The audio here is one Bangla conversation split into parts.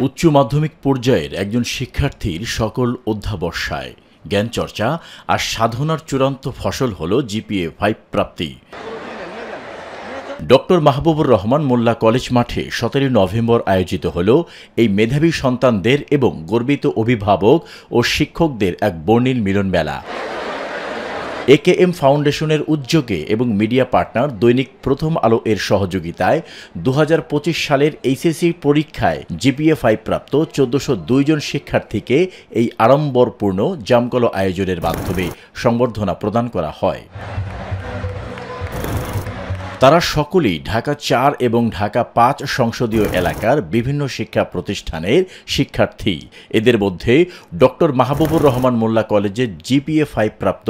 উচ্চ মাধ্যমিক পর্যায়ের একজন শিক্ষার্থীর সকল অধ্যাবসায়, জ্ঞানচর্চা আর সাধনার চূড়ান্ত ফসল হল জিপিএ 5 প্রাপ্তি। ডক্টর মাহবুবুর রহমান মোল্লা কলেজ মাঠে 17 নভেম্বর আয়োজিত হল এই মেধাবী সন্তানদের এবং গর্বিত অভিভাবক ও শিক্ষকদের এক বর্ণিল মিলন মেলা। একেএম ফাউন্ডেশনের উদ্যোগে এবং মিডিয়া পার্টনার দৈনিক প্রথম আলো এর সহযোগিতায় 2025 সালের এইচএসসি পরীক্ষায় জিপিএ 5 প্রাপ্ত 1402 জন শিক্ষার্থীকে এই আড়ম্বরপূর্ণ জামকলো আয়োজনের মাধ্যমে সংবর্ধনা প্রদান করা হয়। তারা সকলেই ঢাকা 4 এবং ঢাকা 5 সংসদীয় এলাকার বিভিন্ন শিক্ষা প্রতিষ্ঠানের শিক্ষার্থী। এদের মধ্যে ডক্টর মাহবুবুর রহমান মোল্লা কলেজের জিপিএ 5 প্রাপ্ত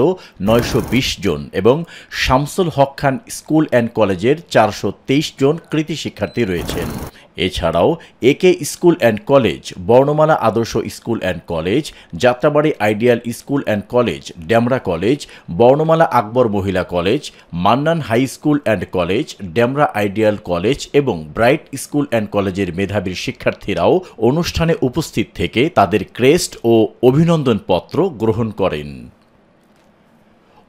920 জন এবং শামসুল হক খান স্কুল অ্যান্ড কলেজের 423 জন কৃতি শিক্ষার্থী রয়েছেন। এছাড়াও একে school and college, Barnamala Adarsha school and college, Jatrabari ideal school and college, Demra college, Barnamala Akbar Mohila college, Mannan high school and college, Demra ideal college এবং ব্রাইট স্কুল অ্যান্ড কলেজের মেধাবী শিক্ষার্থীরাও অনুষ্ঠানে উপস্থিত থেকে তাদের ক্রেস্ট ও অভিনন্দন পত্র গ্রহণ করেন।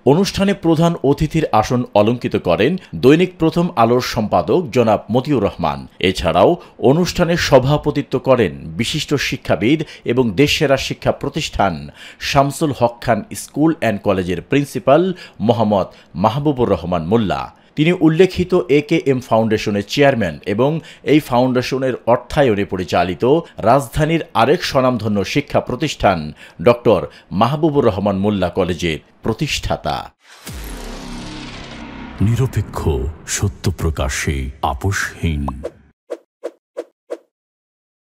অনুষ্ঠানে প্রধান অতিথির আসন অলঙ্কিত করেন দৈনিক প্রথম আলোর সম্পাদক জনাব মতিউর রহমান। এছাড়াও অনুষ্ঠানে সভাপতিত্ব করেন বিশিষ্ট শিক্ষাবিদ এবং দেশসেরা শিক্ষা প্রতিষ্ঠান শামসুল হক খান স্কুল অ্যান্ড কলেজের প্রিন্সিপাল মোহাম্মদ মাহবুবুর রহমান মোল্লা। তিনি উল্লেখিত একেএম ফাউন্ডেশনের চেয়ারম্যান এবং এই ফাউন্ডেশনের অর্থায়নে পরিচালিত রাজধানীর আরেক স্বনামধন্য শিক্ষা প্রতিষ্ঠান ডক্টর মাহবুবুর রহমান মোল্লা কলেজের প্রতিষ্ঠাতা। নিরপেক্ষ, সত্য প্রকাশে আপোষহীন।